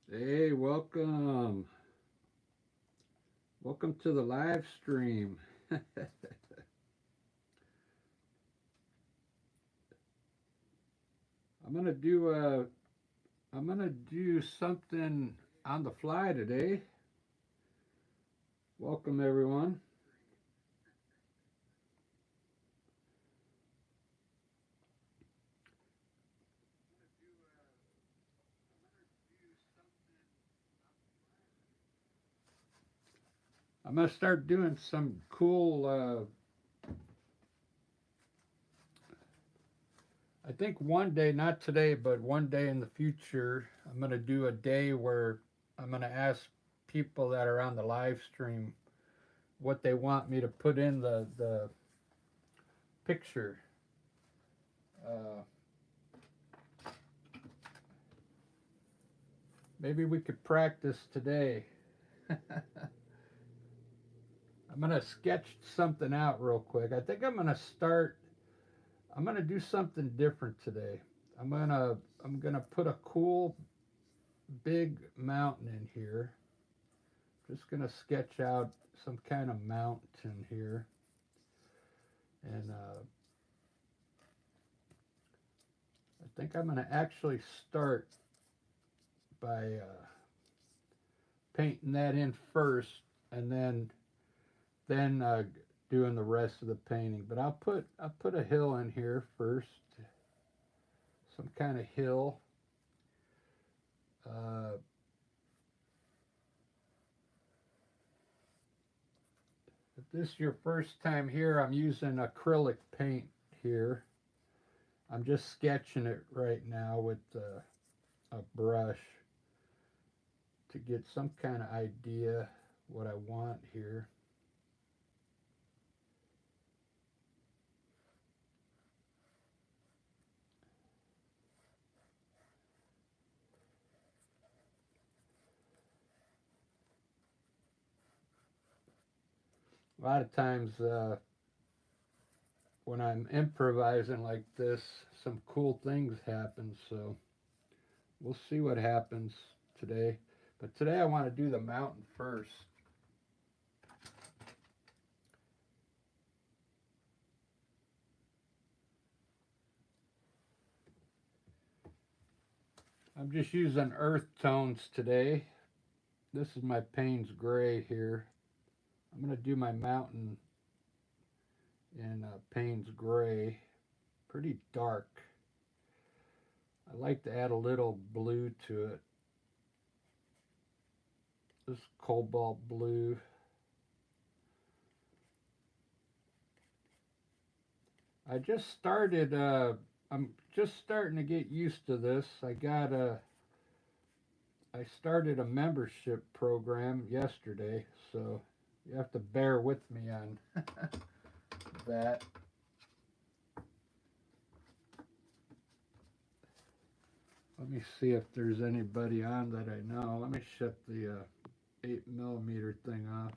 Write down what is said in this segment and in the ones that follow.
Hey, welcome. Welcome to the live stream. I'm gonna do something on the fly today. Welcome everyone. I'm gonna start doing some cool. I think one day, not today, but one day in the future, I'm gonna do a day where I'm gonna ask people that are on the live stream what they want me to put in the picture. Uh, Maybe we could practice today. I'm gonna sketch something out real quick. I think I'm gonna start. I'm gonna do something different today. I'm gonna put a cool big mountain in here. Just gonna sketch out some kind of mountain here, and I think I'm gonna actually start by painting that in first, and then doing the rest of the painting. But I'll put a hill in here first, some kind of hill. Uh, if this is your first time here, I'm using acrylic paint here. I'm just sketching it right now with a brush to get some kind of idea what I want here. A lot of times when I'm improvising like this, some cool things happen. So we'll see what happens today. But today I want to do the mountain first. I'm just using earth tones today. This is my Payne's gray here. I'm going to do my mountain in Payne's gray. Pretty dark. I like to add a little blue to it. This cobalt blue. I just started. I'm just starting to get used to this. I started a membership program yesterday, so you have to bear with me on that. Let me see if there's anybody on that I know. Let me shut the 8mm thing off.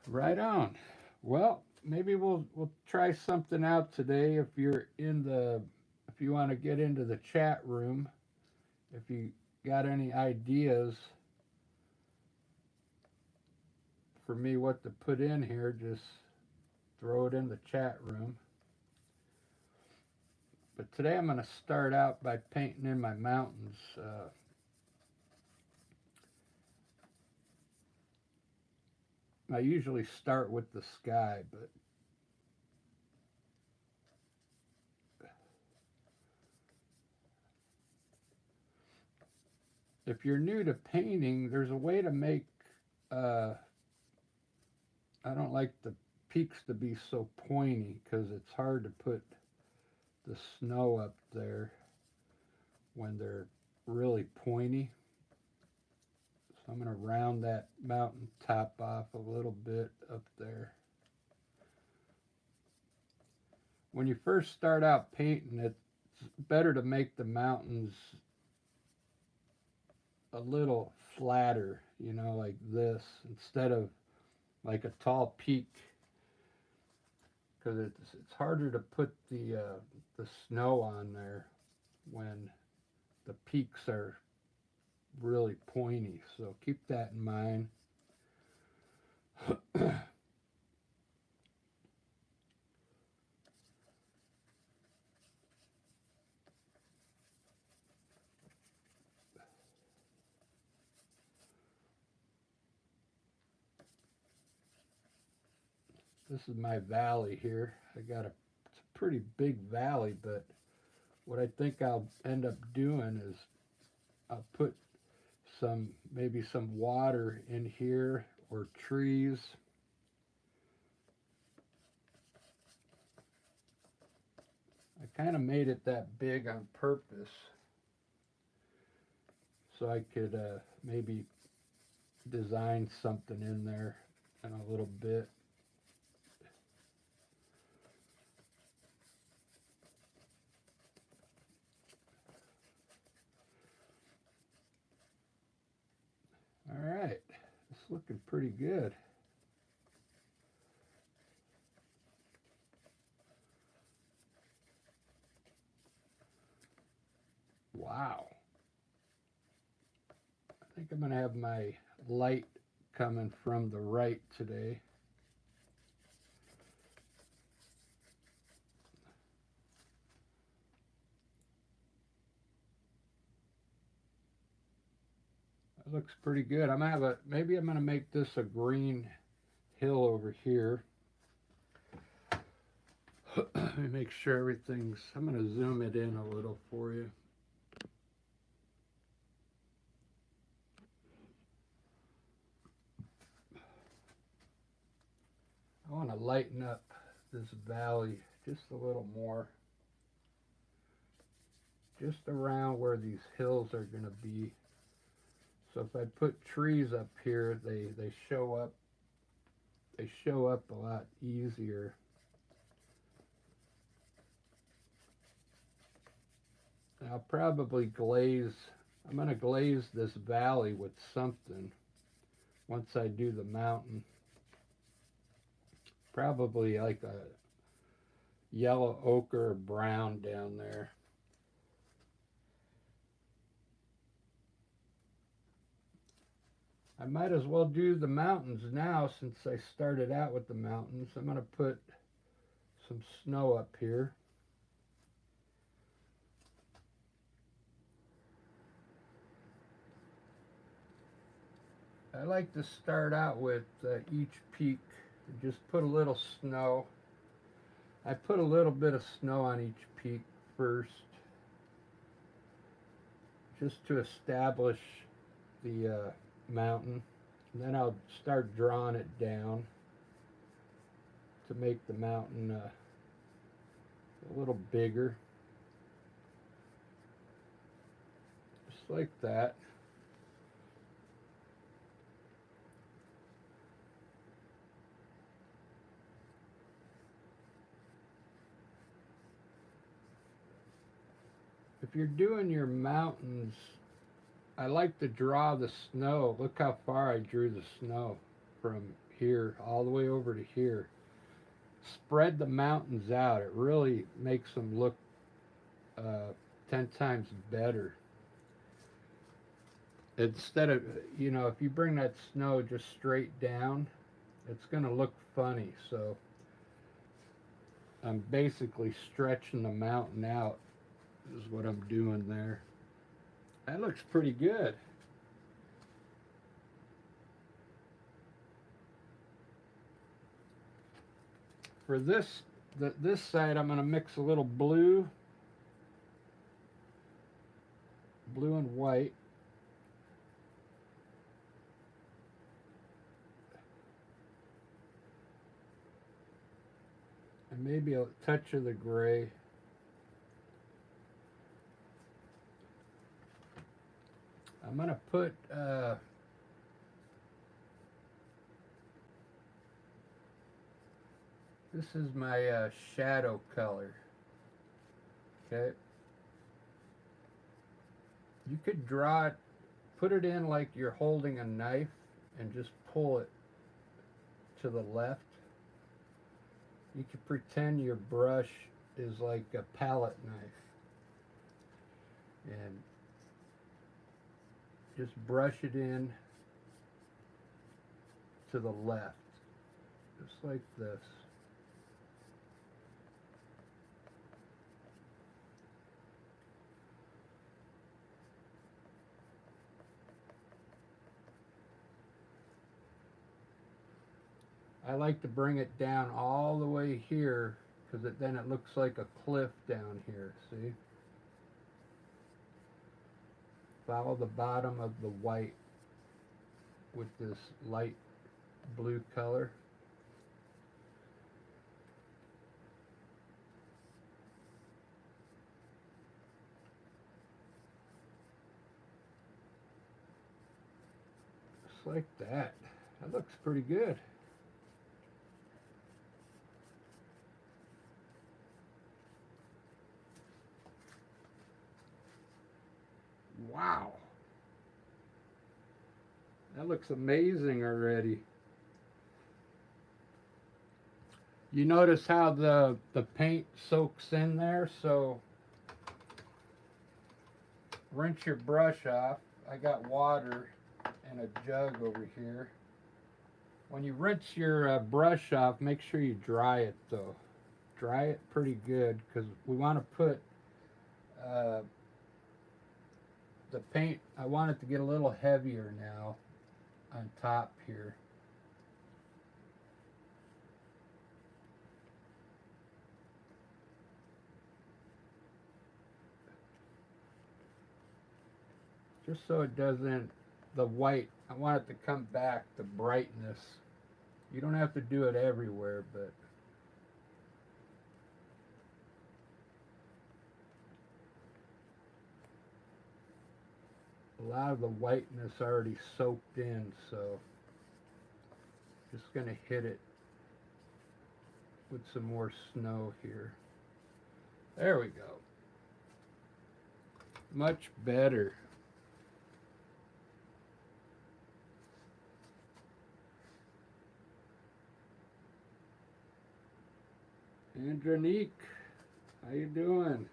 Right on. Well, maybe we'll try something out today. If you want to get into the chat room, if you got any ideas for me what to put in here, just throw it in the chat room. But today I'm going to start out by painting in my mountains. I usually start with the sky, but if you're new to painting, there's a way to make. Uh, I don't like the peaks to be so pointy because it's hard to put the snow up there when they're really pointy. So I'm going to round that mountain top off a little bit up there. When you first start out painting, it's better to make the mountains a little flatter, like this, instead of like a tall peak. because it's harder to put the snow on there when the peaks are really pointy. So keep that in mind. This is my valley here. It's a pretty big valley, but what I think I'll end up doing is I'll put maybe some water in here or trees. I kind of made it that big on purpose so I could maybe design something in there in a little bit. All right, it's looking pretty good. Wow. I think I'm going to have my light coming from the right today. That looks pretty good. Maybe I'm going to make this a green hill over here. Let me make sure I'm going to zoom it in a little for you. I want to lighten up this valley just a little more. Just around where these hills are going to be. So if I put trees up here, they show up a lot easier. And I'm going to glaze this valley with something once I do the mountain. Probably like a yellow ochre or brown down there. I might as well do the mountains now since I started out with the mountains. I'm going to put some snow up here. I like to start out with each peak and just put a little snow. I put a little bit of snow on each peak first, just to establish the mountain. And then I'll start drawing it down to make the mountain a little bigger. Just like that. If you're doing your mountains, I like to draw the snow. Look how far I drew the snow from here all the way over to here. Spread the mountains out. It really makes them look 10 times better. Instead of, if you bring that snow just straight down, it's going to look funny. So I'm basically stretching the mountain out is what I'm doing there. That looks pretty good. For this side, I'm going to mix a little blue and white. And maybe a touch of the gray. I'm going to put this is my shadow color. Okay. You could draw it, put it in like you're holding a knife and just pull it to the left. you can pretend your brush is like a palette knife and just brush it in to the left, just like this. I like to bring it down all the way here because then it looks like a cliff down here, see? Follow the bottom of the white with this light blue color. Just like that. That looks pretty good. Wow. That looks amazing already. You notice how the paint soaks in there, so rinse your brush off. I got water and a jug over here. When you rinse your brush off, make sure you dry it though. Dry it pretty good because we want to put the paint, I want it to get a little heavier now on top here. Just so it doesn't, the white, I want it to come back, the brightness. You don't have to do it everywhere, but a lot of the whiteness already soaked in, so just gonna hit it with some more snow here. There we go. Much better. Andronique, how you doing?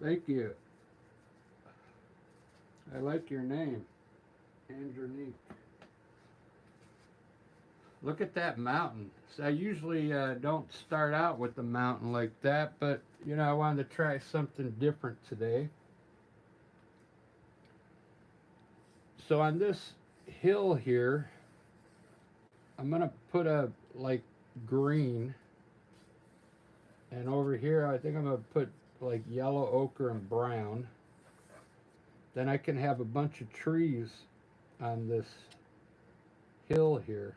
Thank you. I like your name, Andronique. Look at that mountain. So I usually don't start out with the mountain like that, but you know, I wanted to try something different today. So on this hill here, I'm gonna put a like green, and over here I think I'm gonna put like yellow, ochre, and brown. Then I can have a bunch of trees on this hill here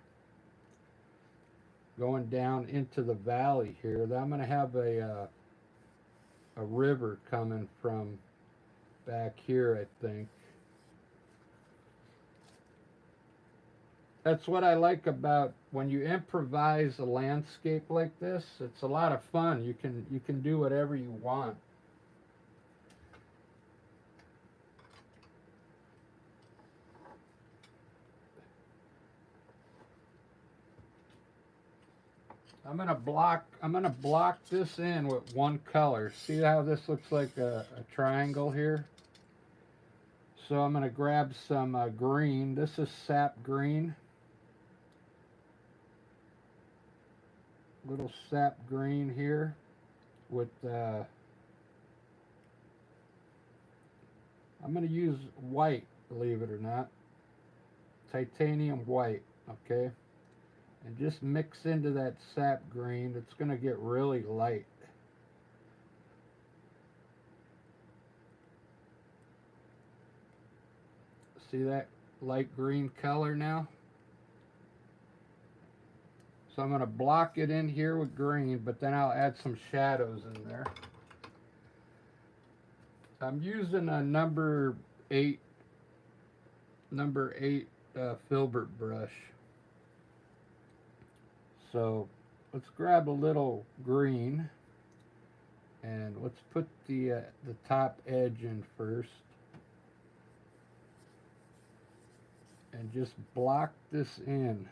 going down into the valley here. Then I'm gonna have a river coming from back here, I think. That's what I like about when you improvise a landscape like this. It's a lot of fun. You can do whatever you want. I'm gonna block this in with one color. See how this looks like a triangle here? So I'm gonna grab some green. This is sap green. Little sap green here with I'm going to use white, believe it or not, titanium white, okay, and just mix into that sap green. It's going to get really light. See that light green color now? So I'm going to block it in here with green, but then I'll add some shadows in there. I'm using a number 8 filbert brush. So let's grab a little green And let's put the top edge in first, and just block this in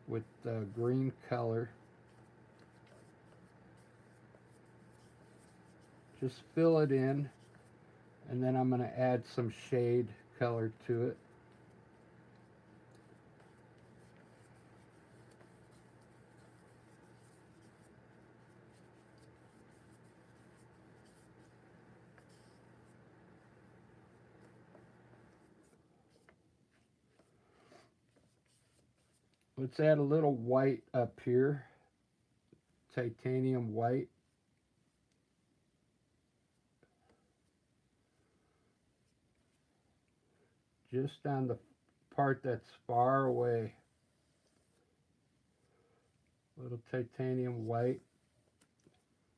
with the green color. Just fill it in, and then I'm going to add some shade color to it. Let's add a little white up here, titanium white. Just on the part that's far away. Little titanium white.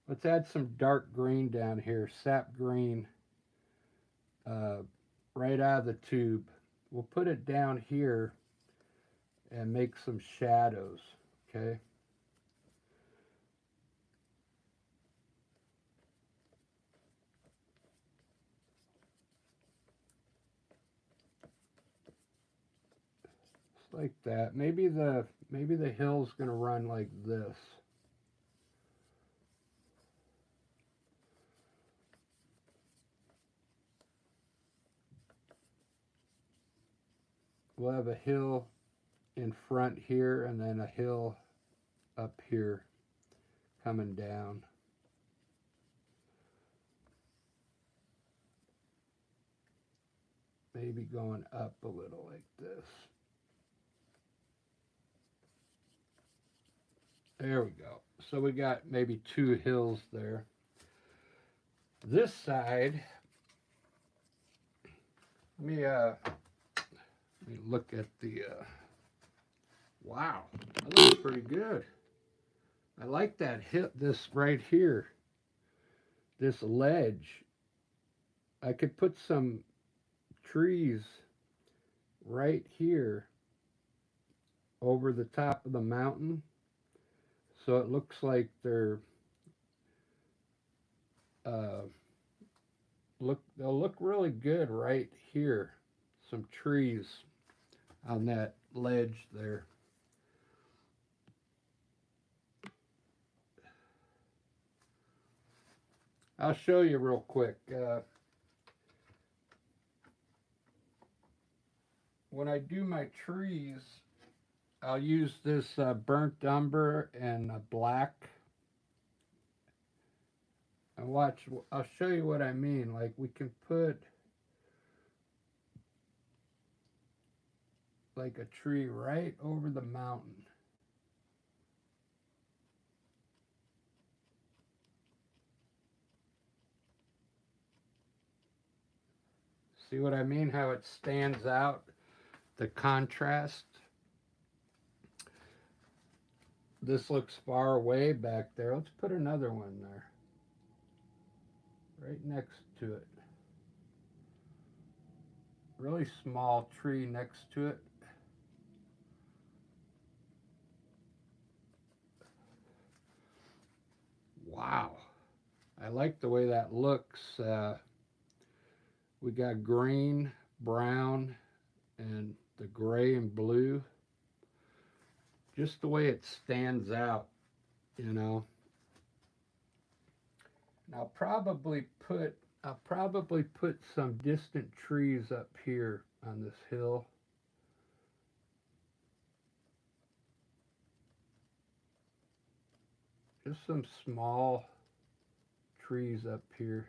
Let's add some dark green down here, sap green, right out of the tube. We'll put it down here and make some shadows, okay? Just like that. Maybe the hill's gonna run like this. We'll have a hill in front here and then a hill up here coming down. Maybe going up a little like this. There we go. So we got maybe two hills there. This side, let me look at the, wow, that looks pretty good. I like that this right here, this ledge. I could put some trees right here over the top of the mountain, so it looks like they're they'll look really good right here. Some trees on that ledge there. I'll show you real quick. When I do my trees, I'll use this burnt umber and black. And watch, I'll show you what I mean. Like we can put like a tree right over the mountain. See what I mean? How it stands out, the contrast. This looks far away back there. Let's put another one there, right next to it. Really small tree next to it. Wow. I like the way that looks. We got green, brown, and the gray and blue. Just the way it stands out, you know. And I'll probably put some distant trees up here on this hill. Just some small trees up here.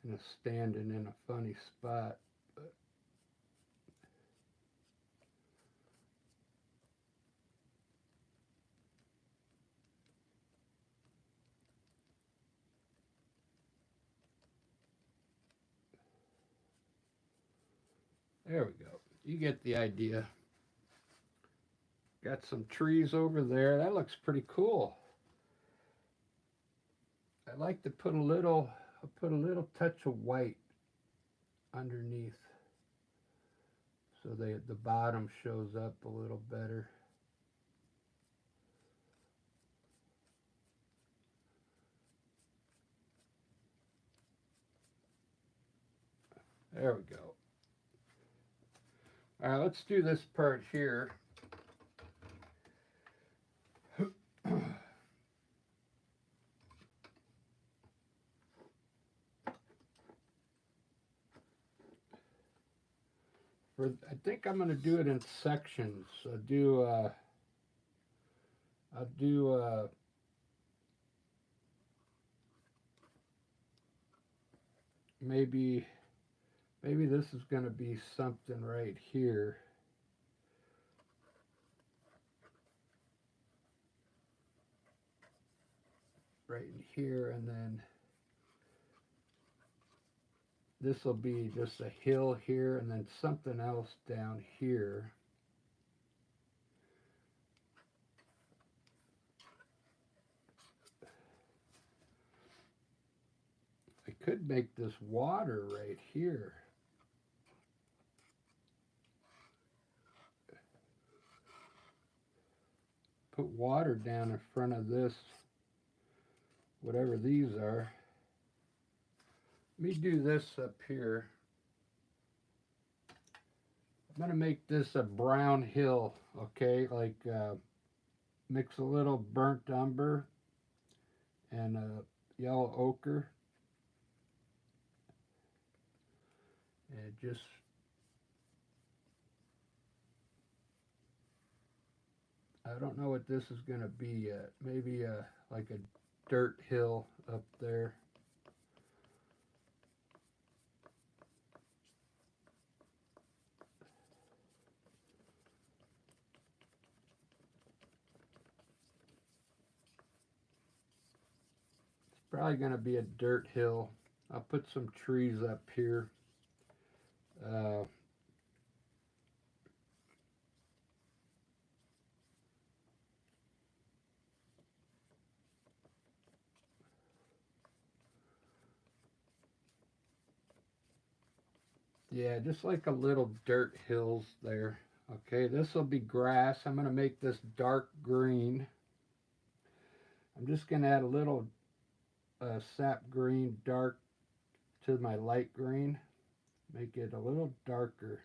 Kind of standing in a funny spot. But There we go. You get the idea. Got some trees over there. That looks pretty cool. I like to put a little, I'll put a little touch of white underneath so the bottom shows up a little better. There we go. All right, let's do this part here. I think I'm going to do it in sections. I'll do maybe this is going to be something right here. Right in here, and then this will be just a hill here, and then something else down here. I could make this water right here. Put water down in front of this, whatever these are. Let me do this up here. I'm going to make this a brown hill, okay? Like mix a little burnt umber and yellow ochre. And just I don't know what this is going to be yet. Maybe like a dirt hill up there. It's probably going to be a dirt hill. I'll put some trees up here. Yeah, just like a little dirt hills there. Okay, this will be grass. I'm going to make this dark green. I'm just going to add a little sap green dark to my light green. Make it a little darker.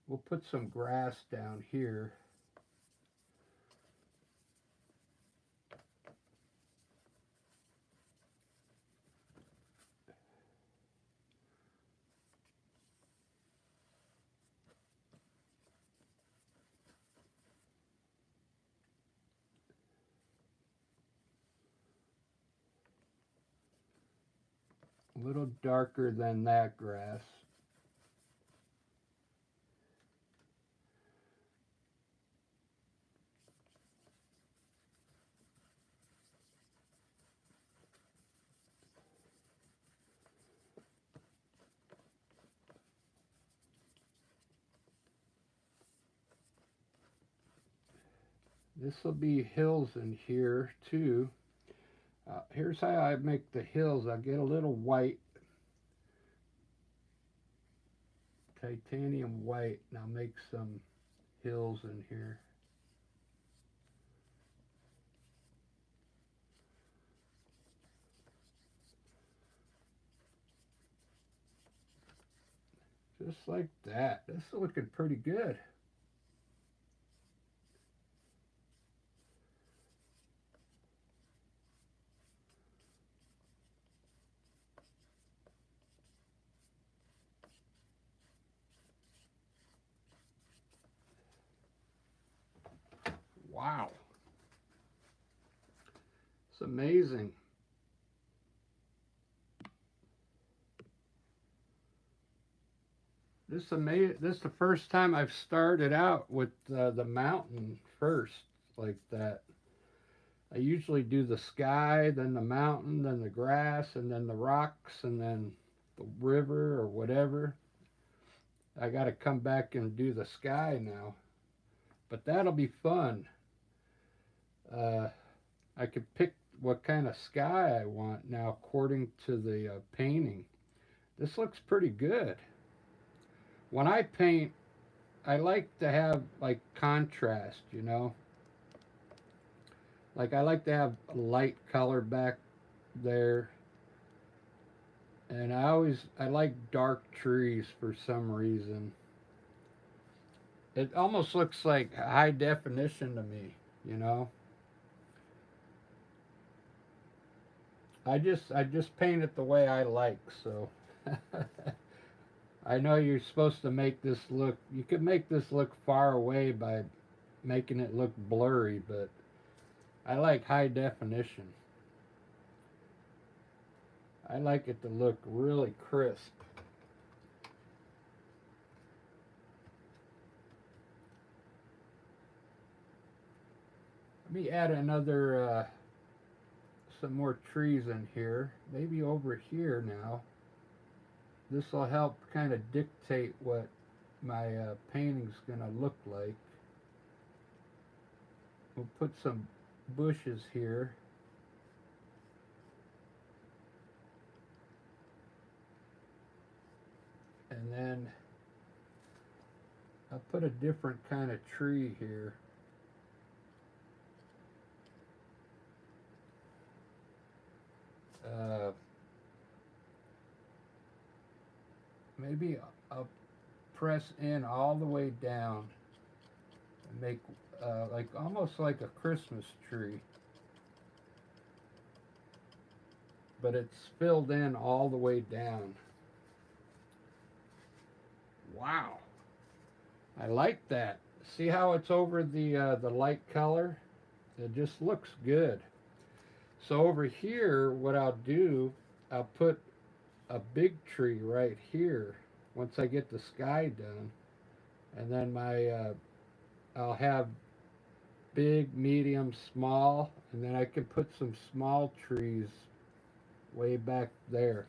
We'll put some grass down here. A little darker than that grass. This will be hills in here too. Here's how I make the hills. I get a little white, titanium white, and I'll make some hills in here. Just like that. This is looking pretty good. Wow. It's amazing. This is the first time I've started out with the mountain first like that. I usually do the sky, then the mountain, then the grass, and then the rocks, and then the river or whatever. I got to come back and do the sky now, but that'll be fun. Uh, I could pick what kind of sky I want now according to the painting. This looks pretty good. When I paint, I like to have like contrast, you know? Like I like to have a light color back there. And I like dark trees for some reason. It almost looks like high definition to me, you know? I just paint it the way I like, so I know you're supposed to make this look, you could make this look far away by making it look blurry, but I like high definition. I like it to look really crisp. Let me add some more trees in here, maybe over here now. This will help kind of dictate what my painting's going to look like. We'll put some bushes here. And then I'll put a different kind of tree here. Uh, Maybe I'll press in all the way down and make like almost like a Christmas tree, but it's filled in all the way down. Wow, I like that. See how it's over the light color? It just looks good. So over here, what I'll do, I'll put a big tree right here once I get the sky done, and then I'll have big, medium, small, and then I can put some small trees way back there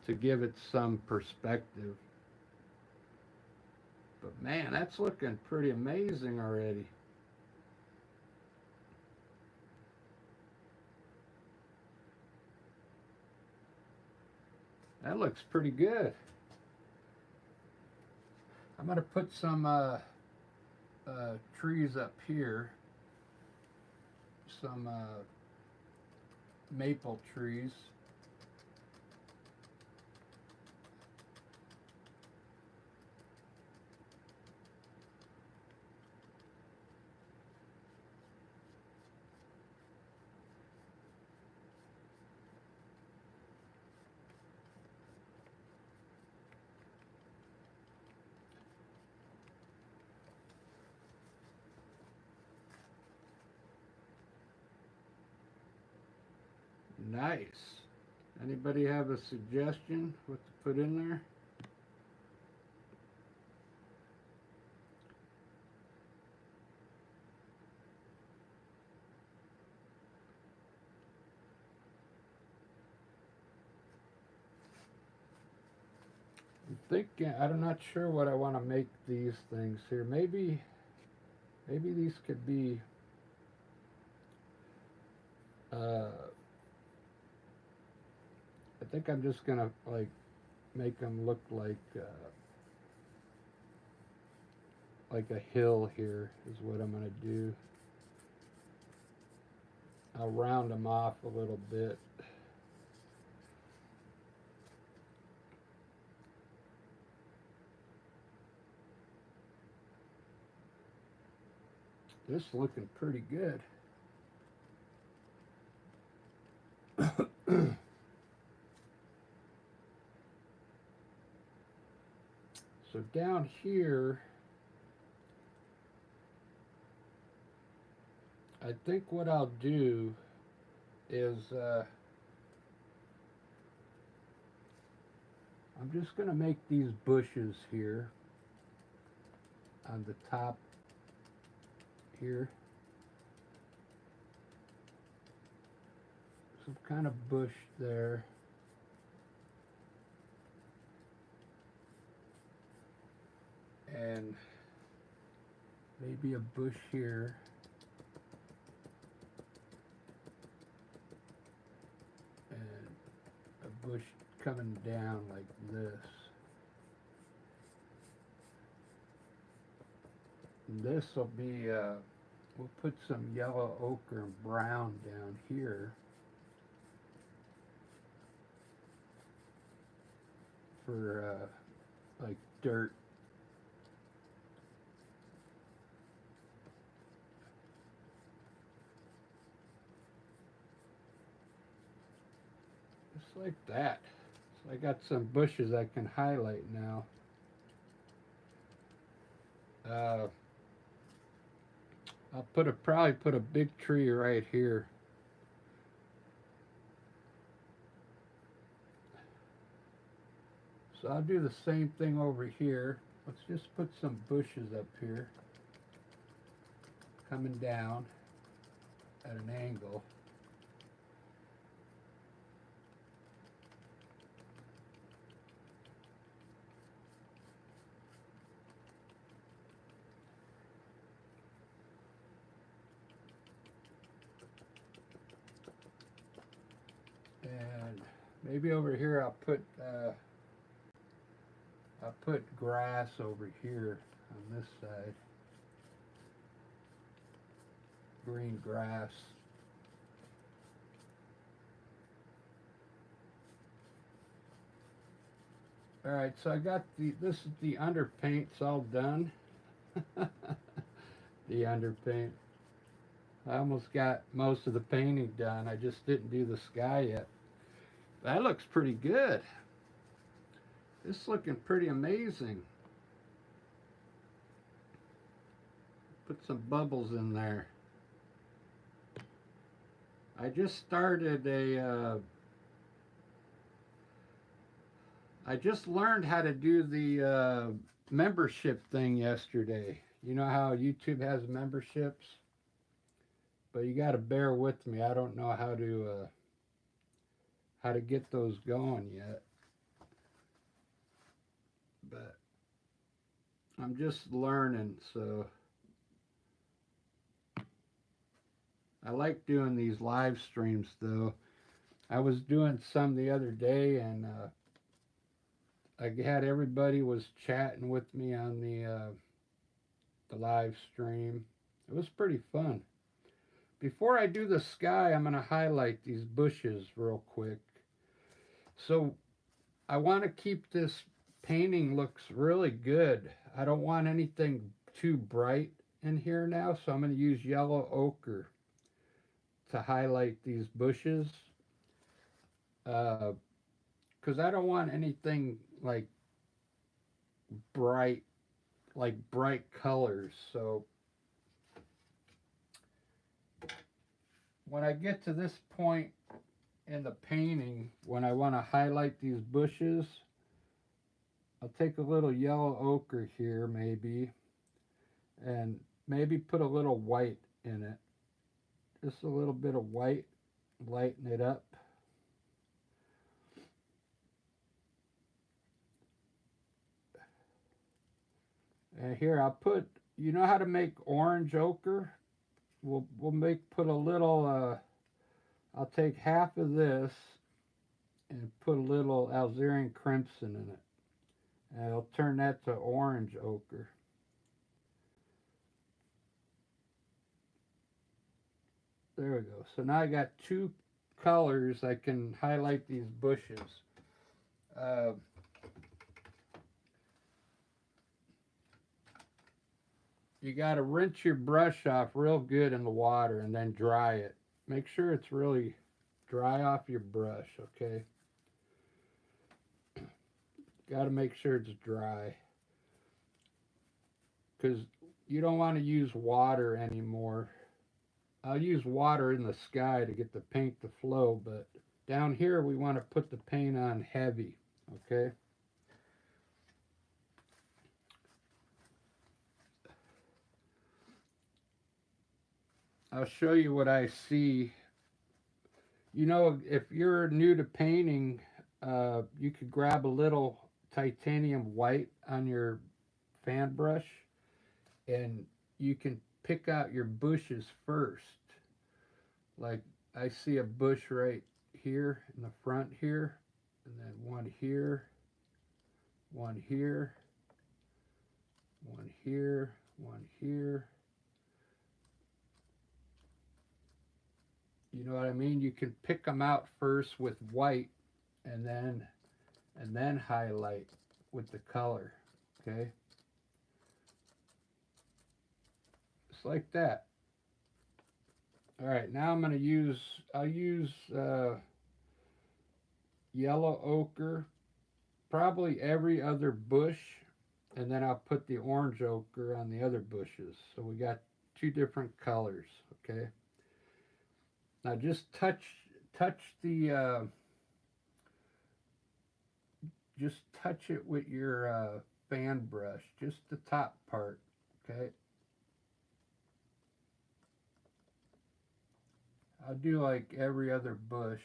to give it some perspective. But man, that's looking pretty amazing already. That looks pretty good. I'm going to put some trees up here, some maple trees. Nice. Anybody have a suggestion what to put in there? I'm thinking, I'm not sure what I want to make these things here. Maybe these could be I think I'm just gonna like make them look like a hill here is what I'm gonna do. I'll round them off a little bit. This is looking pretty good. So down here, I think what I'll do is I'm just going to make these bushes here on the top here. Some kind of bush there. and maybe a bush here. And a bush coming down like this. And this will be, we'll put some yellow ochre and brown down here for like dirt. Just like that. So I got some bushes I can highlight now. I'll probably put a big tree right here. So I'll do the same thing over here. Let's just put some bushes up here, coming down at an angle. And maybe over here I'll put grass over here on this side. Green grass. Alright, so I got this is the underpaint, it's all done. The underpaint. I almost got most of the painting done. I just didn't do the sky yet. That looks pretty good. This is looking pretty amazing. Put some bubbles in there. I just started I just learned how to do the membership thing yesterday. You know how YouTube has memberships? But you got to bear with me. I don't know how to get those going yet. But I'm just learning, so I like doing these live streams though. I was doing some the other day, and I had everybody was chatting with me on the live stream. It was pretty fun. Before I do the sky, I'm going to highlight these bushes real quick. So I want to keep this painting looks really good. I don't want anything too bright in here now, so I'm going to use yellow ochre to highlight these bushes. Because I don't want anything like bright colors. So when I get to this point in the painting, when I want to highlight these bushes, I'll take a little yellow ochre here maybe, and maybe put a little white in it. Just a little bit of white, lighten it up. And here I'll put, you know how to make orange ochre? We'll put a little, I'll take half of this and put a little Algerian crimson in it. And I'll turn that to orange ochre. There we go. So now I got two colors I can highlight these bushes. You got to rinse your brush off real good in the water and then dry it. Make sure it's really dry off your brush, okay? Got to make sure it's dry, because you don't want to use water anymore. I'll use water in the sky to get the paint to flow, but down here we want to put the paint on heavy, okay? I'll show you what I see. You know, if you're new to painting, you could grab a little titanium white on your fan brush, and you can pick out your bushes first. Like I see a bush right here in the front here, and then one here, one here, one here, one here. You know what I mean? You can pick them out first with white, and then highlight with the color. Okay, just like that. All right, now I'll use yellow ochre, probably every other bush, and then I'll put the orange ochre on the other bushes. So we got two different colors. Okay. Now touch the just touch it with your fan brush, just the top part. Okay. I'll do like every other bush.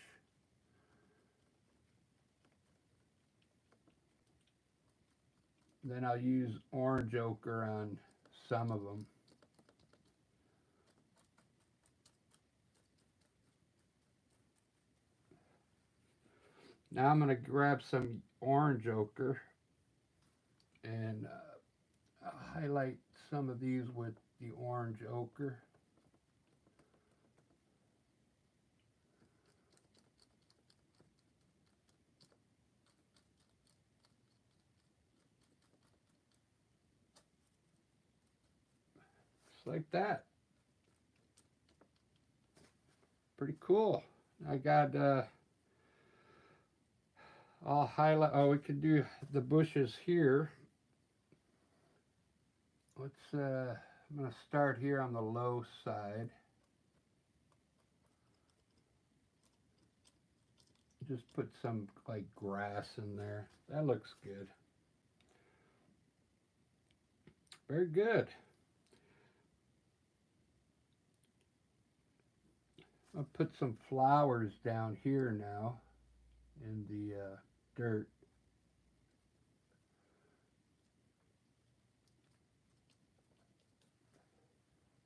Then I'll use orange ochre on some of them. Now I'm going to grab some orange ochre and highlight some of these with the orange ochre. Just like that. Pretty cool. I got I'll highlight. Oh, we can do the bushes here. Let's I'm going to start here on the low side. Just put some like grass in there. That looks good. Very good. I'll put some flowers down here now in the dirt.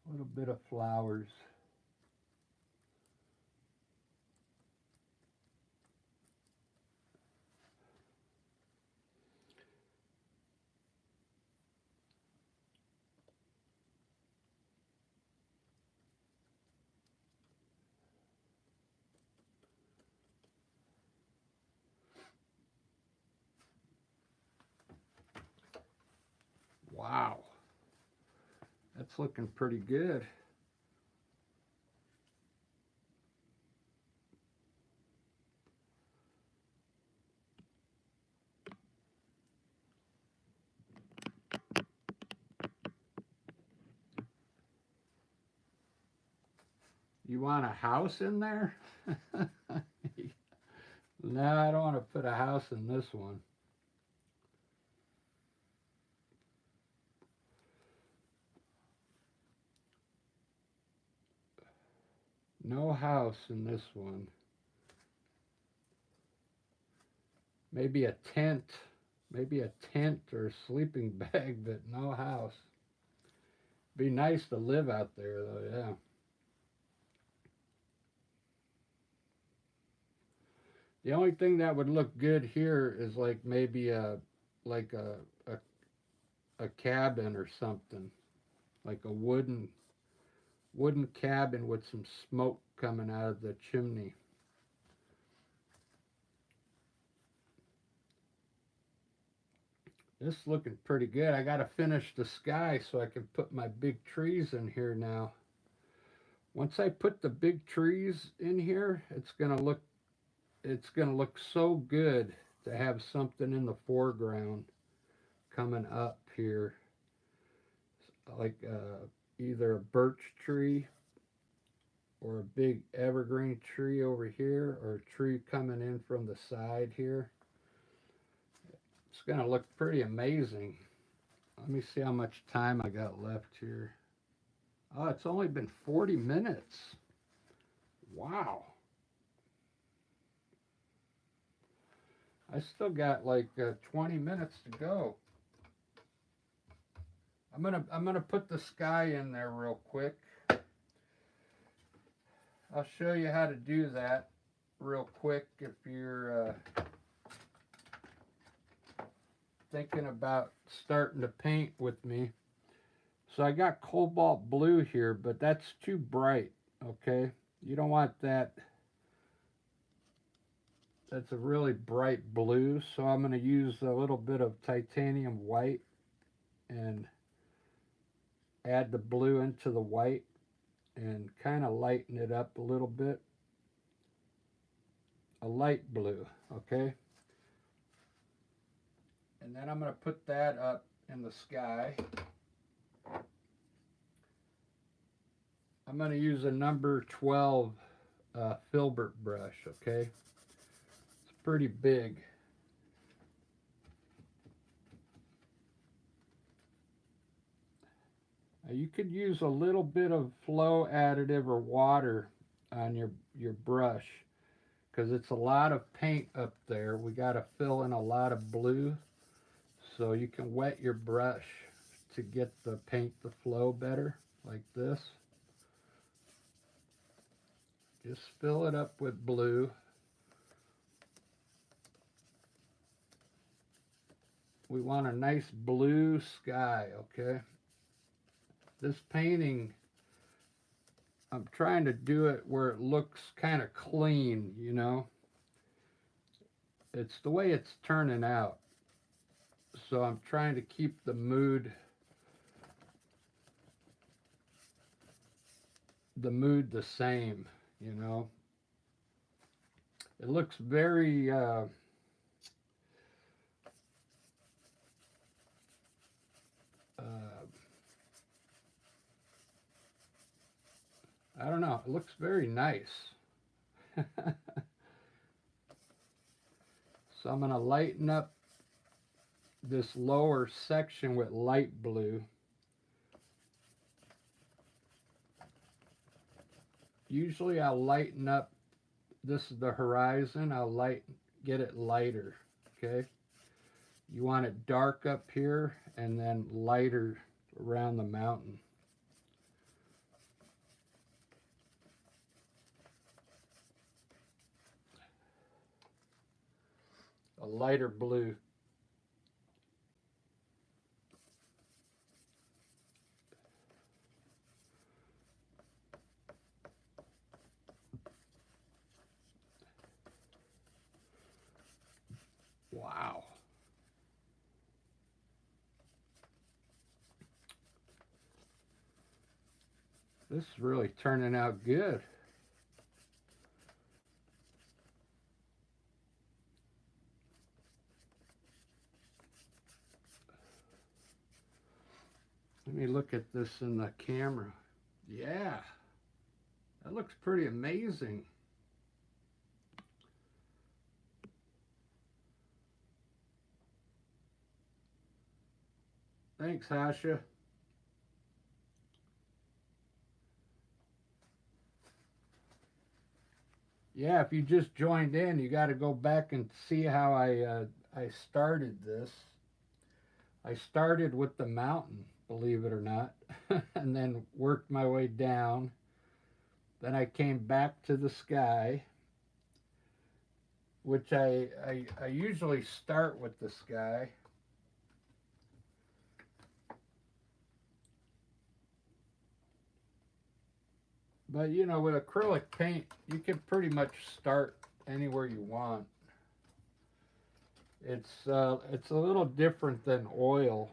A little bit of flowers. Wow, that's looking pretty good. You want a house in there? No, I don't want to put a house in this one. No house in this one. Maybe a tent. Maybe a tent or a sleeping bag, but no house. Be nice to live out there though, yeah. The only thing that would look good here is like maybe like a cabin or something. Like a wooden cabin with some smoke coming out of the chimney. This is looking pretty good. I got to finish the sky so I can put my big trees in here now. Once I put the big trees in here, it's going to look so good to have something in the foreground coming up here. Like either a birch tree or a big evergreen tree over here, or a tree coming in from the side here. It's going to look pretty amazing. Let me see how much time I got left here. Oh, it's only been 40 minutes. Wow. I still got like 20 minutes to go. I'm gonna put the sky in there real quick. I'll show you how to do that real quick if you're thinking about starting to paint with me. So I got cobalt blue here, but that's too bright, okay? You don't want that. That's a really bright blue, so I'm going to use a little bit of titanium white and add the blue into the white and kind of lighten it up a little bit. A light blue, okay? And then I'm going to put that up in the sky. I'm going to use a number 12 filbert brush, okay? It's pretty big. You could use a little bit of flow additive or water on your brush because it's a lot of paint up there. We got to fill in a lot of blue, so you can wet your brush to get the paint to flow better, like this. Just fill it up with blue. We want a nice blue sky, okay? This painting, I'm trying to do it where it looks kind of clean, you know? It's the way it's turning out. So I'm trying to keep the mood the same, you know? It looks very I don't know, it looks very nice. So I'm going to lighten up this lower section with light blue. Usually I'll lighten up, this is the horizon, I'll get it lighter, okay? You want it dark up here and then lighter around the mountain. A lighter blue. Wow. This is really turning out good. Let me look at this in the camera. Yeah, that looks pretty amazing. Thanks, Hasha. Yeah, if you just joined in, you got to go back and see how I started this. I started with the mountain, believe it or not, and then worked my way down. Then I came back to the sky, which I usually start with the sky. But you know, with acrylic paint, you can pretty much start anywhere you want. It's a little different than oil.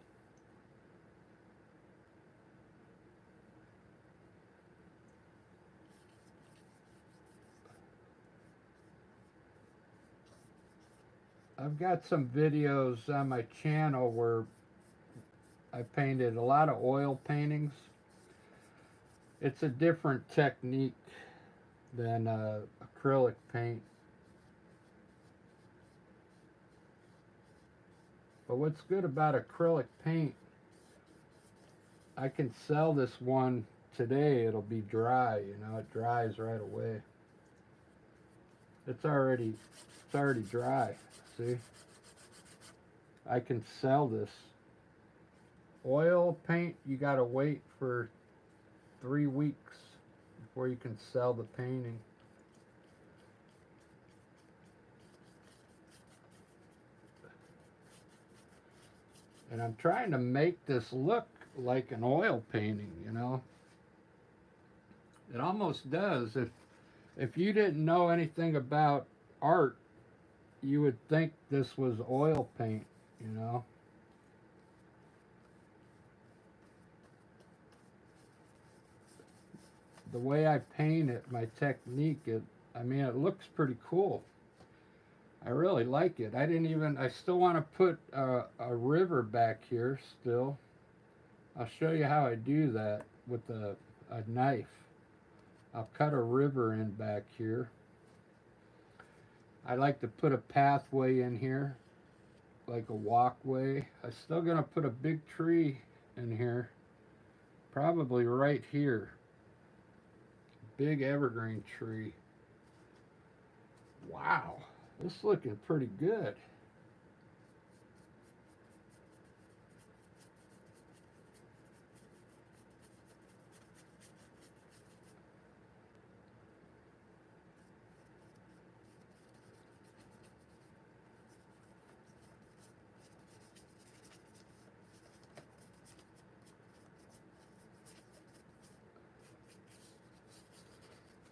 I've got some videos on my channel where I painted a lot of oil paintings. It's a different technique than acrylic paint. But what's good about acrylic paint, I can sell this one today. It'll be dry, you know, it dries right away. It's already dry. See? I can sell this. Oil paint, you gotta wait for 3 weeks before you can sell the painting. And I'm trying to make this look like an oil painting, you know. It almost does. If you didn't know anything about art, you would think this was oil paint, you know. The way I paint it, my technique, I mean, it looks pretty cool. I really like it. I still want to put a river back here still. I'll show you how I do that with a knife. I'll cut a river in back here. I like to put a pathway in here, like a walkway. I'm still going to put a big tree in here, probably right here. Big evergreen tree. Wow, this is looking pretty good.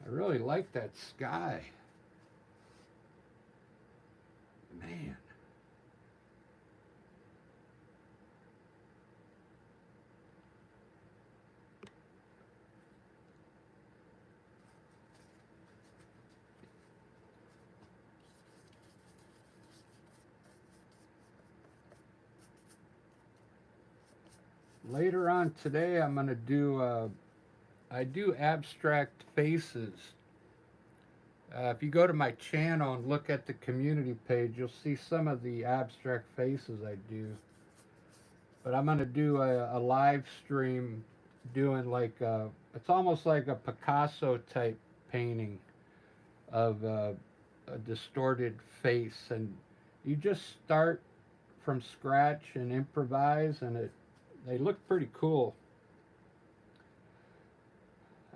I really like that sky. Man. Later on today, I'm going to I do abstract faces. If you go to my channel and look at the community page, you'll see some of the abstract faces I do. But I'm going to do a live stream doing it's almost like a Picasso type painting of a distorted face. And you just start from scratch and improvise, and they look pretty cool.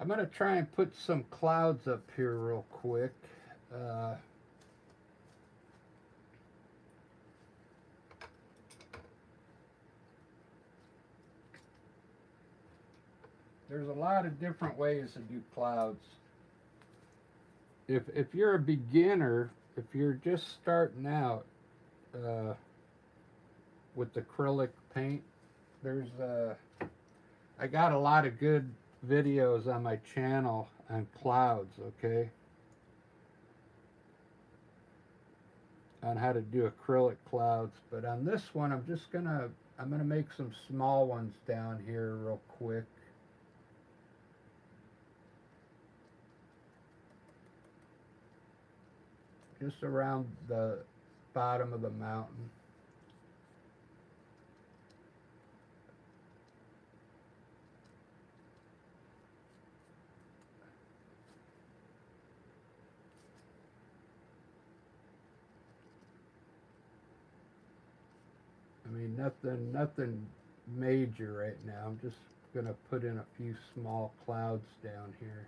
I'm going to try and put some clouds up here real quick. Uh, there's a lot of different ways to do clouds. If you're a beginner, if you're just starting out uh, with acrylic paint, I got a lot of good videos on my channel on clouds, okay? On how to do acrylic clouds. But on this one, I'm gonna make some small ones down here real quick. Just around the bottom of the mountain. I mean, nothing major right now. I'm just gonna put in a few small clouds down here.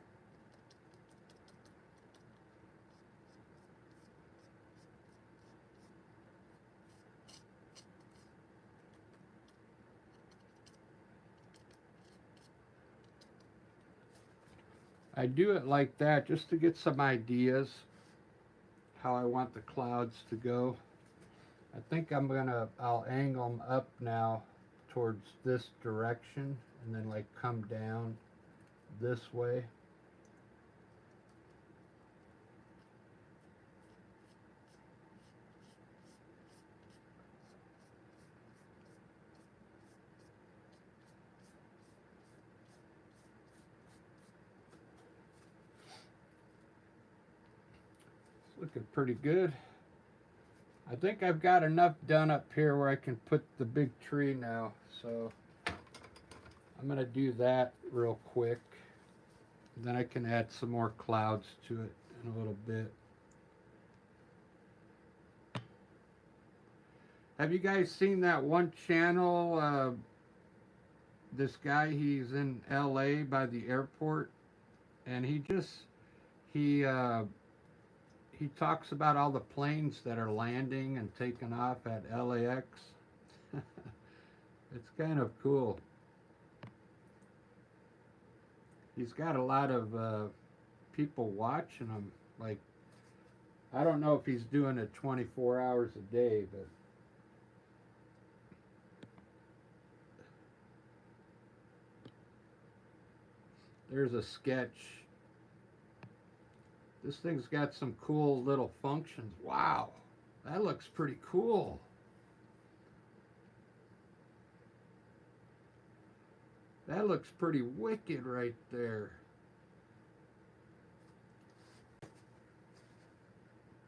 I do it like that just to get some ideas how I want the clouds to go. I think I'll angle them up now towards this direction and then like come down this way. It's looking pretty good. I think I've got enough done up here where I can put the big tree now. So I'm going to do that real quick. Then I can add some more clouds to it in a little bit. Have you guys seen that one channel? this guy, he's in LA by the airport, and he uh, he talks about all the planes that are landing and taking off at LAX. It's kind of cool. He's got a lot of people watching him. Like, I don't know if he's doing it 24 hours a day, but there's a sketch. This thing's got some cool little functions. Wow, that looks pretty cool. That looks pretty wicked right there.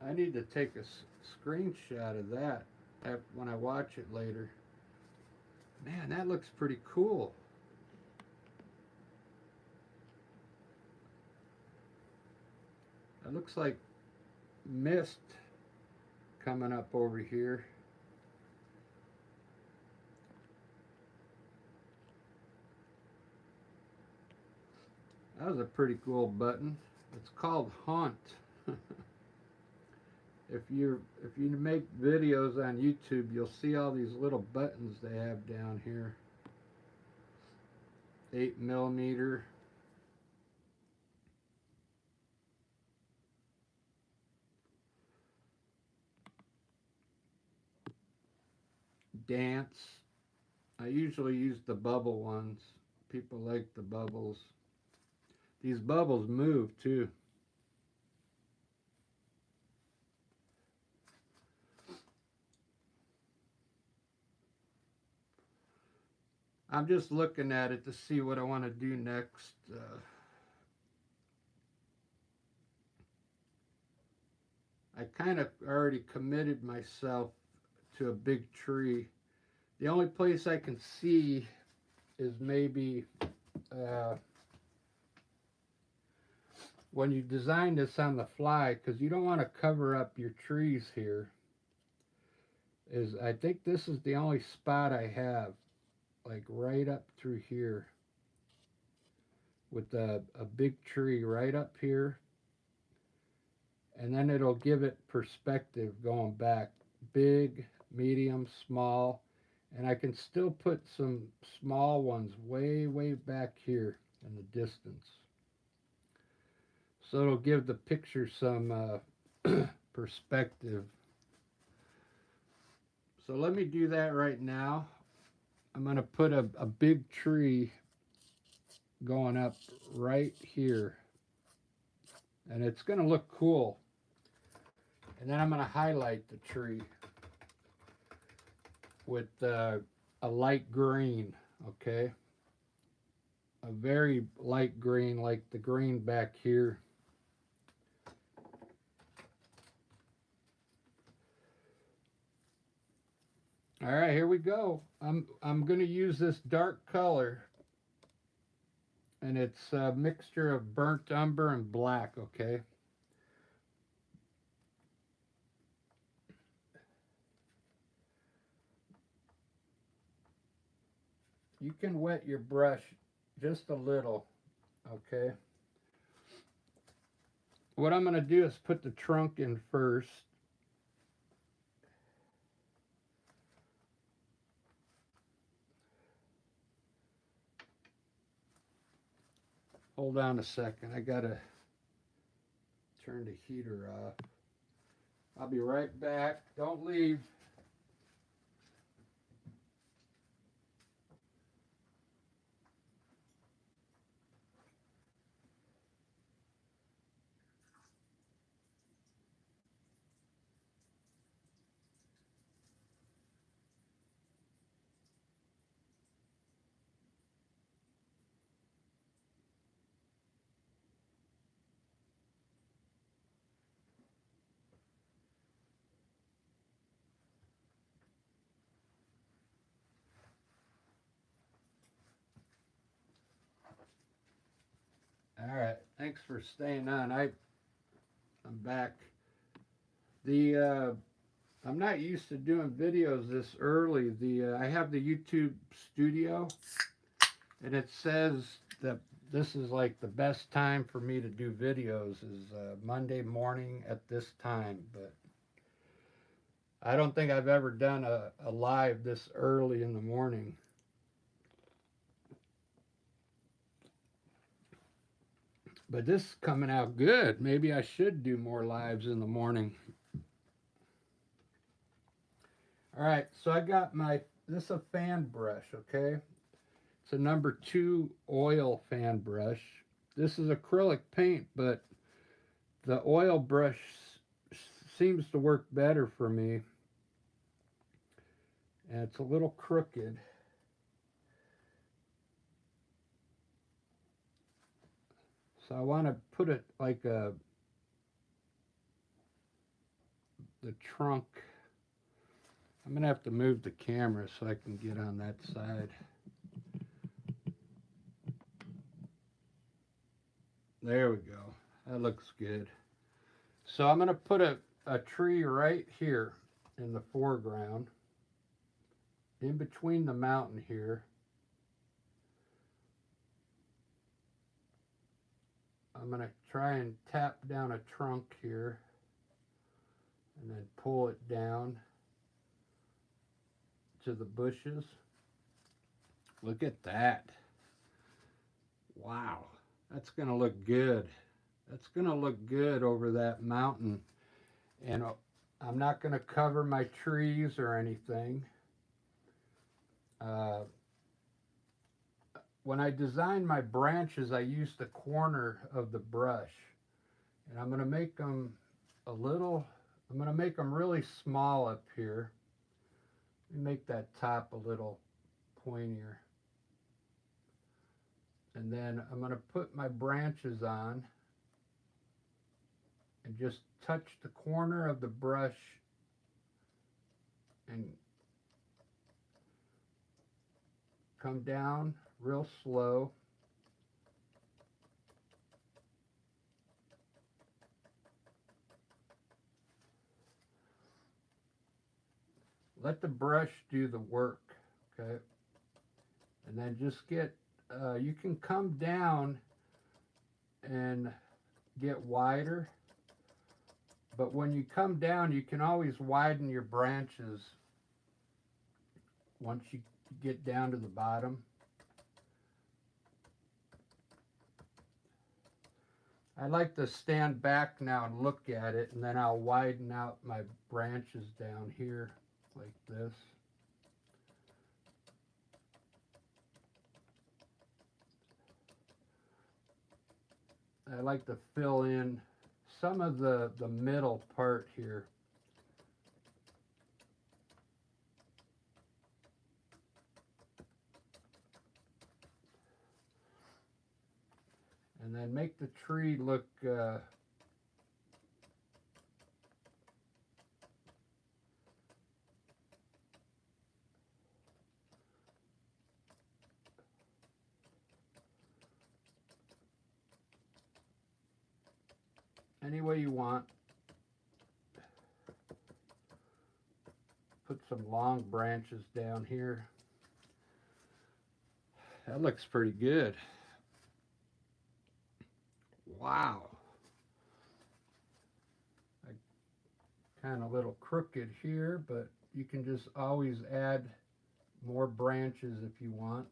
I need to take a screenshot of that when I watch it later. Man, that looks pretty cool. It looks like mist coming up over here. That was a pretty cool button. It's called Haunt. If you make videos on YouTube, you'll see all these little buttons they have down here. 8mm. Dance. I usually use the bubble ones. People like the bubbles. These bubbles move too. I'm just looking at it to see what I want to do next. I kind of already committed myself to a big tree. The only place I can see is maybe when you design this on the fly, because you don't want to cover up your trees here. I think this is the only spot I have, like right up through here, with a big tree right up here, and then it'll give it perspective going back, big, medium, small, and I can still put some small ones way back here in the distance. So it'll give the picture some perspective. So let me do that right now. I'm going to put a big tree going up right here. And it's going to look cool. And then I'm going to highlight the tree with a light green, okay? A very light green, like the green back here. All right, here we go. I'm going to use this dark color, and it's a mixture of burnt umber and black, okay? You can wet your brush just a little, okay? What I'm going to do is put the trunk in first. Hold on a second. I got to turn the heater off. I'll be right back. Don't leave. All right. Thanks for staying on. I'm back. I'm not used to doing videos this early. I have the YouTube studio, And it says that this is like the best time for me to do videos is Monday morning at this time. But I don't think I've ever done a live this early in the morning. But this is coming out good. Maybe I should do more lives in the morning. All right, so I got this is a fan brush, okay? It's a number 2 oil fan brush. This is acrylic paint, but the oil brush seems to work better for me. And it's a little crooked. So I want to put it like the trunk. I'm going to have to move the camera so I can get on that side. There we go. That looks good. So I'm going to put a tree right here in the foreground, in between the mountain here. I'm going to try and tap down a trunk here and then pull it down to the bushes. Look at that. Wow, that's going to look good. That's going to look good over that mountain. And I'm not going to cover my trees or anything. When I designed my branches, I used the corner of the brush. And I'm going to make them I'm going to make them really small up here. Let me make that top a little pointier. And then I'm going to put my branches on and just touch the corner of the brush and come down real slow. Let the brush do the work, okay? And then just get, you can come down and get wider, but when you come down, you can always widen your branches once you get down to the bottom. I like to stand back now and look at it, and then I'll widen out my branches down here like this. I like to fill in some of the middle part here. And then make the tree look any way you want. Put some long branches down here. That looks pretty good. Wow. Kind of a little crooked here, but you can just always add more branches if you want.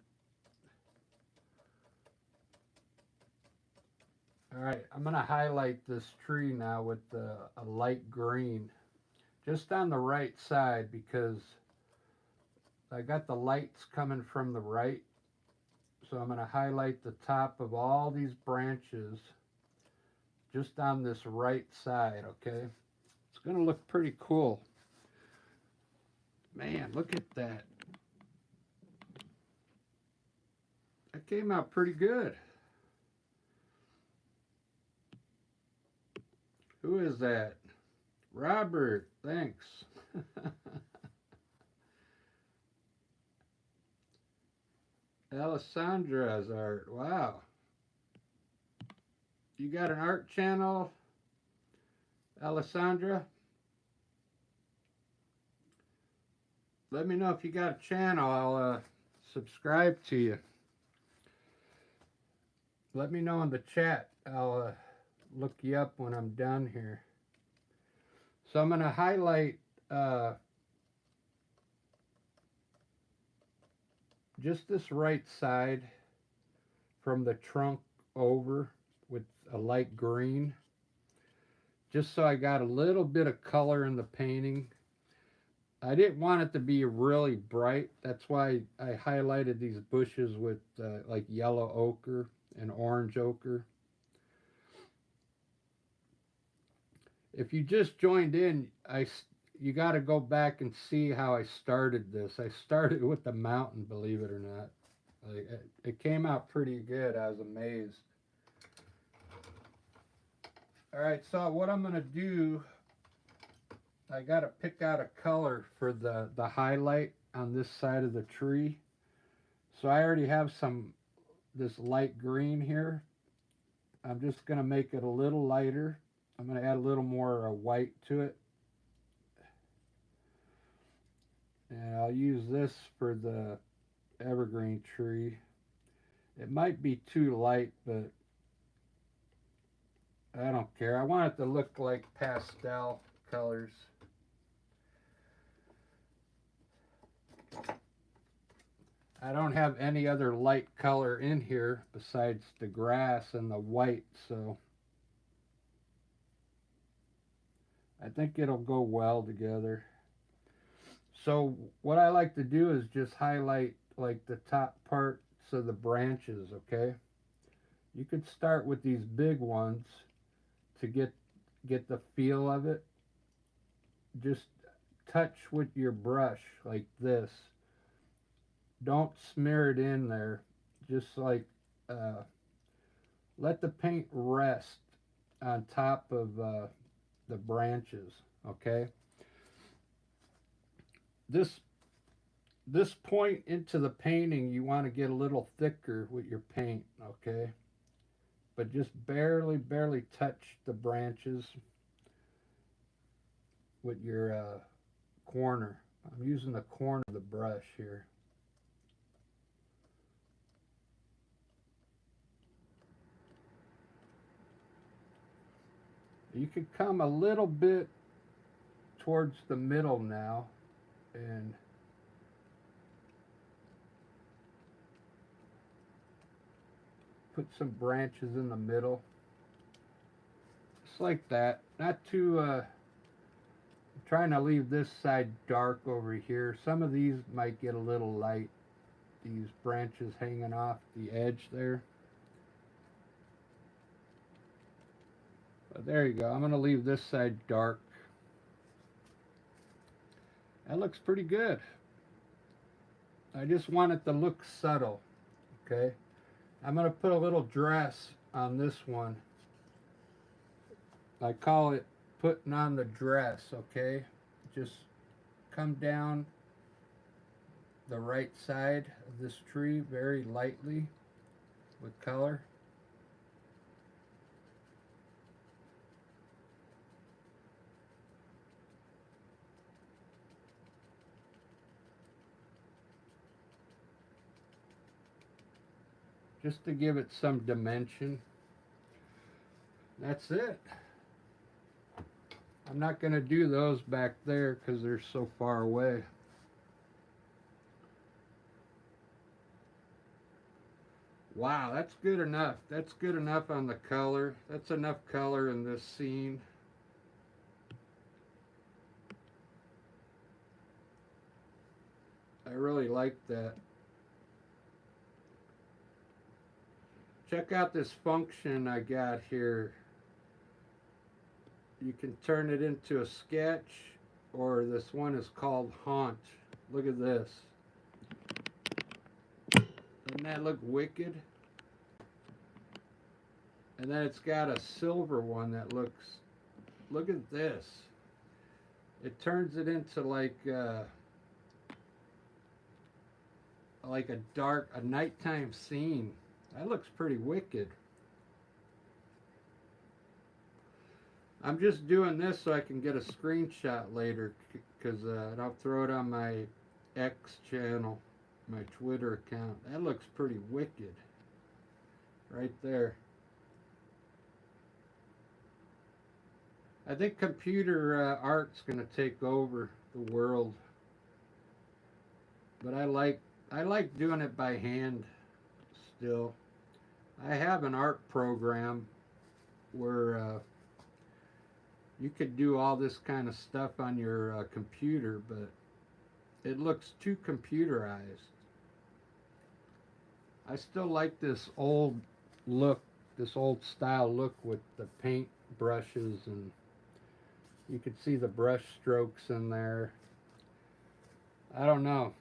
All right, I'm going to highlight this tree now with a light green, just on the right side, because I got the lights coming from the right. So I'm going to highlight the top of all these branches just on this right side, okay? It's going to look pretty cool. Man, look at that. That came out pretty good. Who is that? Robert, thanks. Alessandra's art. Wow. You got an art channel, Alessandra? Let me know if you got a channel. I'll subscribe to you. Let me know in the chat. I'll look you up when I'm done here. So I'm going to highlight just this right side from the trunk over with a light green, just so I got a little bit of color in the painting. I didn't want it to be really bright. That's why I highlighted these bushes with like yellow ochre and orange ochre. If you just joined in, you got to go back and see how I started this. I started with the mountain, believe it or not. Like, it came out pretty good. I was amazed. All right, so what I'm going to do, I got to pick out a color for the highlight on this side of the tree. So I already have this light green here. I'm just going to make it a little lighter. I'm going to add a little more white to it. And I'll use this for the evergreen tree. It might be too light, but I don't care. I want it to look like pastel colors. I don't have any other light color in here besides the grass and the white, so I think it'll go well together. So what I like to do is just highlight like the top parts of the branches, okay? You could start with these big ones to get the feel of it. Just touch with your brush like this. Don't smear it in there. Just like let the paint rest on top of the branches, okay? This point into the painting, you want to get a little thicker with your paint, okay? But just barely touch the branches with your corner. I'm using the corner of the brush here. You could come a little bit towards the middle now and put some branches in the middle. Just like that. Not too, I'm trying to leave this side dark over here. Some of these might get a little light. These branches hanging off the edge there. But there you go. I'm going to leave this side dark. That looks pretty good. I just want it to look subtle. Okay. I'm going to put a little dress on this one. I call it putting on the dress, okay? Just come down the right side of this tree very lightly with color. Just to give it some dimension. That's it. I'm not going to do those back there because they're so far away. Wow, that's good enough. That's good enough on the color. That's enough color in this scene. I really like that. Check out this function I got here. You can turn it into a sketch, or this one is called Haunt. Look at this. Doesn't that look wicked? And then it's got a silver one that looks, look at this. It turns it into like a nighttime scene. That looks pretty wicked. I'm just doing this so I can get a screenshot later, because I'll throw it on my X channel, my Twitter account. That looks pretty wicked. right there. I think computer art's going to take over the world, but I like doing it by hand still. I have an art program where you could do all this kind of stuff on your computer, but it looks too computerized. I still like this old look, this old style look with the paint brushes, and you could see the brush strokes in there. I don't know.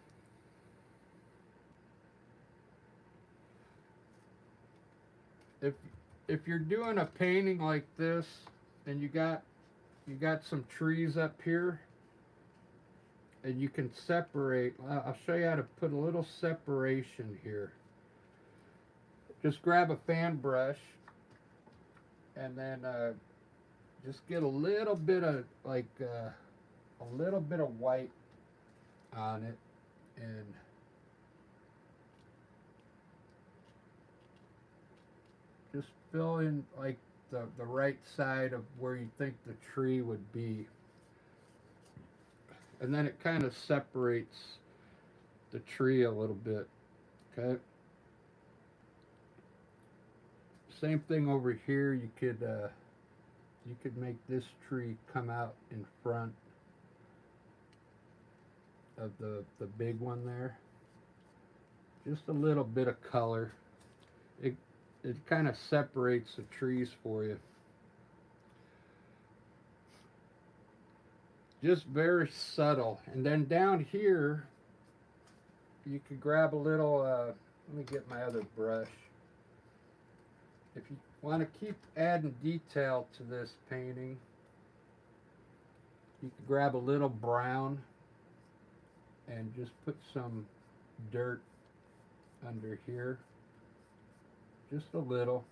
If if you're doing a painting like this and you got some trees up here and you can separate, I'll show you how to put a little separation here. Just grab a fan brush and then just get a little bit of a little bit of white on it, and just fill in like the right side of where you think the tree would be, and then it kind of separates the tree a little bit. Okay, same thing over here. You could make this tree come out in front of the big one there. Just a little bit of color. It it kind of separates the trees for you. Just very subtle. And then down here, you could grab a little. Let me get my other brush. If you want to keep adding detail to this painting, you could grab a little brown and just put some dirt under here, just a little.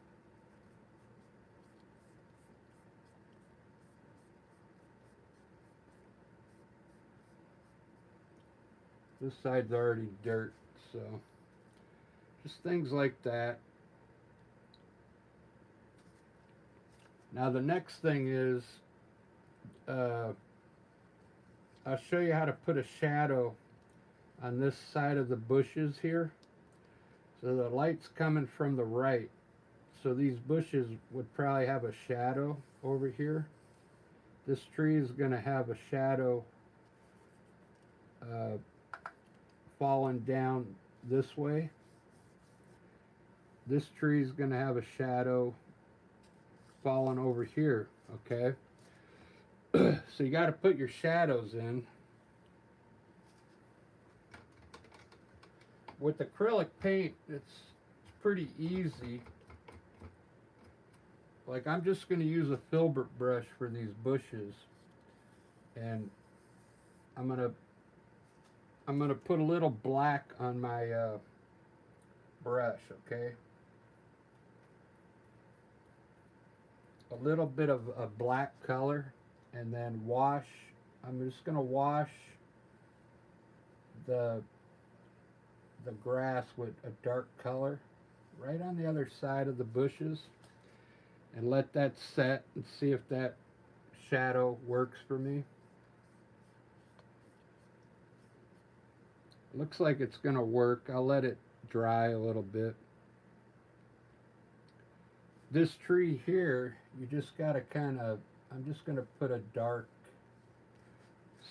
This side's already dirt, so just things like that. Now the next thing is, uh, I'll show you how to put a shadow on this side of the bushes here. So the light's coming from the right. So these bushes would probably have a shadow over here. This tree is going to have a shadow uh, falling down this way. This tree is going to have a shadow falling over here, okay? So you got to put your shadows in. With acrylic paint, it's pretty easy. Like, I'm just going to use a filbert brush for these bushes, and I'm gonna put a little black on my brush, okay? A little bit of a black color, and then wash. I'm just gonna wash the the grass with a dark color right on the other side of the bushes, and let that set and see if that shadow works for me. Looks like it's gonna work. I'll let it dry a little bit. This tree here, you just gotta kind of, I'm just gonna put a dark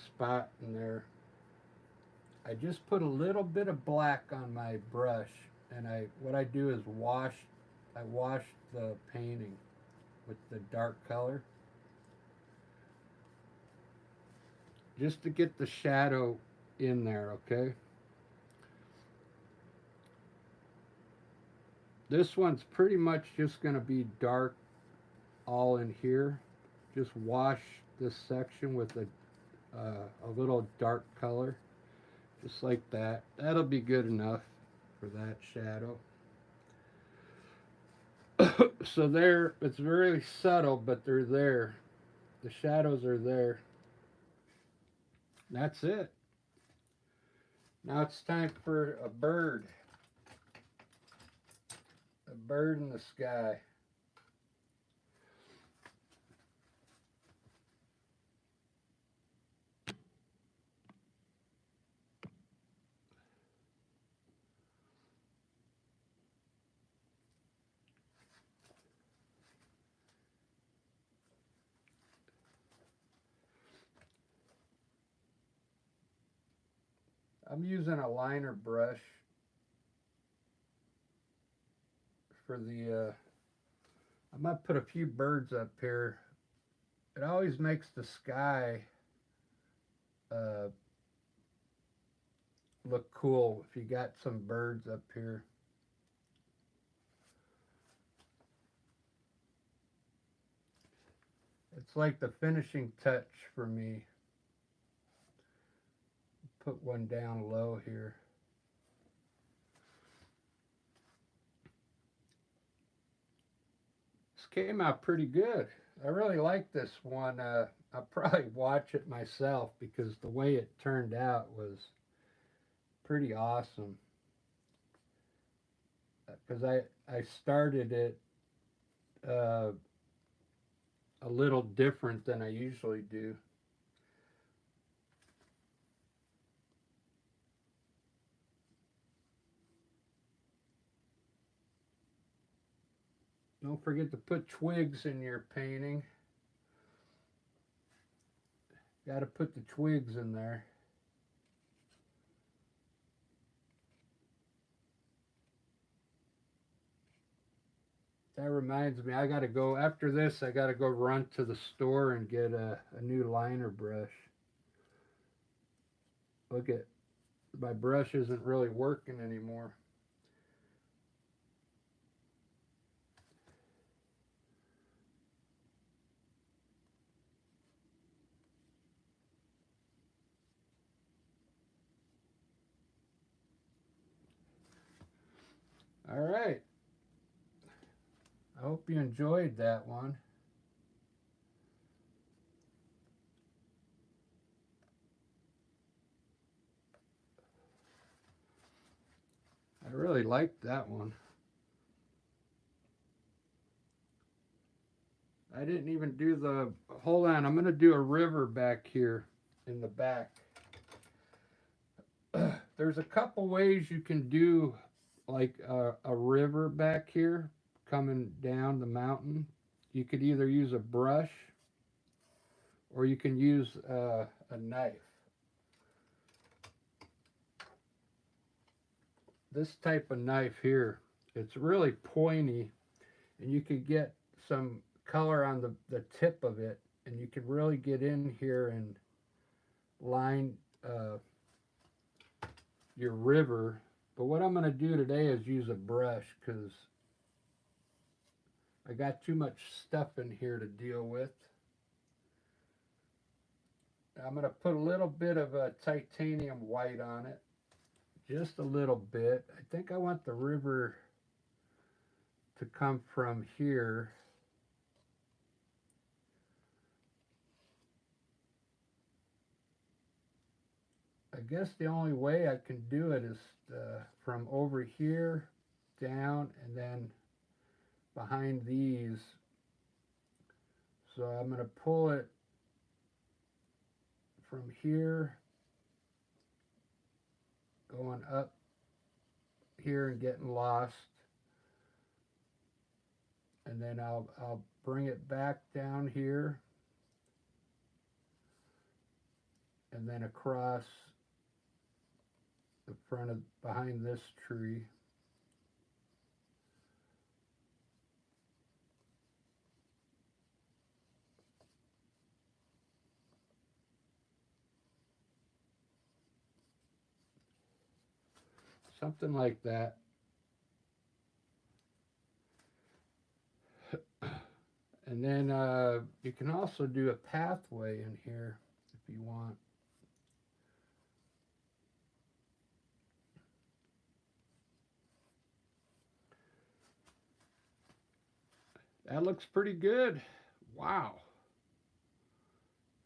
spot in there. I just put a little bit of black on my brush, and what I do is I wash the painting with the dark color just to get the shadow in there, okay? This one's pretty much just going to be dark all in here. Just wash this section with a little dark color, just like that. That'll be good enough for that shadow. So there, it's very subtle, but they're there. The shadows are there. That's it. Now it's time for a bird. A bird in the sky. I'm using a liner brush for the, I might put a few birds up here. It always makes the sky uh, look cool if you got some birds up here. It's like the finishing touch for me. Put one down low here. This came out pretty good. I really like this one. I'll probably watch it myself because the way it turned out was pretty awesome. Because I started it a little different than I usually do. Don't forget to put twigs in your painting. Got to put the twigs in there. That reminds me, I got to go, after this, I got to go run to the store and get a new liner brush. Look at, my brush isn't really working anymore. All right. I hope you enjoyed that one. I really liked that one. I didn't even do the, hold on, I'm going to do a river back here in the back. There's a couple ways you can do like a river back here coming down the mountain. You could either use a brush or you can use a knife. This type of knife here, it's really pointy, and you can get some color on the tip of it, and you can really get in here and line your river. But what I'm going to do today is use a brush because I got too much stuff in here to deal with. I'm going to put a little bit of a titanium white on it, just a little bit. I think I want the river to come from here. I guess the only way I can do it is from over here down and then behind these. So I'm going to pull it from here, going up here and getting lost. And then I'll bring it back down here and then across the front of behind this tree. Something like that. And then you can also do a pathway in here if you want. That looks pretty good. Wow.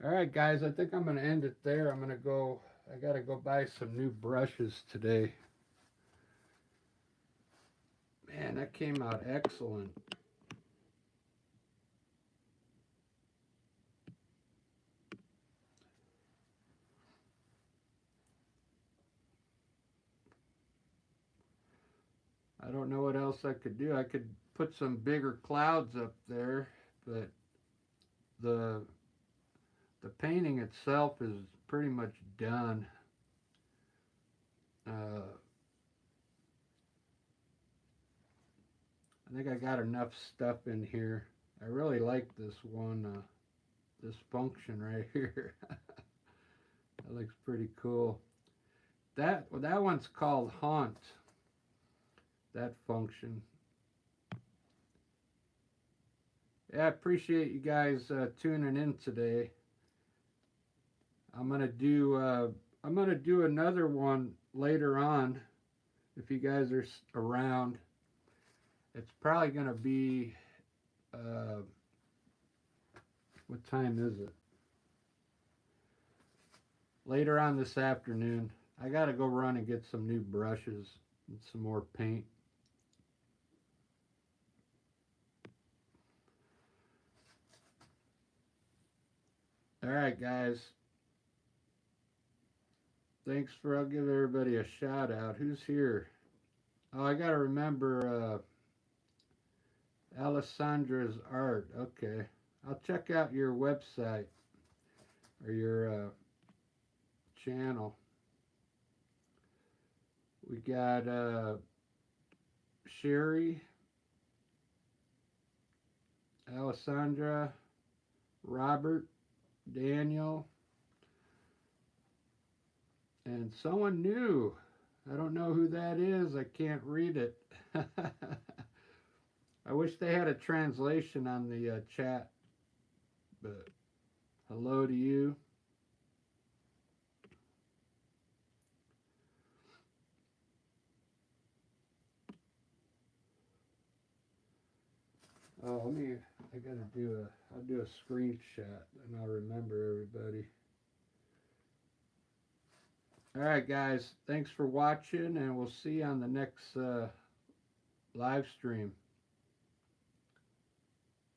All right, guys, I think I'm going to end it there. I got to go buy some new brushes today. Man, that came out excellent. I don't know what else I could do. I could put some bigger clouds up there, but the the painting itself is pretty much done. I think I got enough stuff in here. I really like this one, this function right here. That looks pretty cool. That one's called Haunt. That function. Yeah, I appreciate you guys tuning in today. I'm gonna do another one later on if you guys are around. It's probably gonna be what time is it? Later on this afternoon. I gotta go run and get some new brushes and some more paint. All right, guys. Thanks for. I'll give everybody a shout out. Who's here? Oh, I gotta remember Alessandra's art. Okay, I'll check out your website or your channel. We got Sherry, Alessandra, Robert, Daniel, and someone new. I don't know who that is. I can't read it. I wish they had a translation on the chat, but hello to you. Oh, I gotta I'll do a screenshot and I'll remember everybody. All right, guys. Thanks for watching, and we'll see you on the next live stream.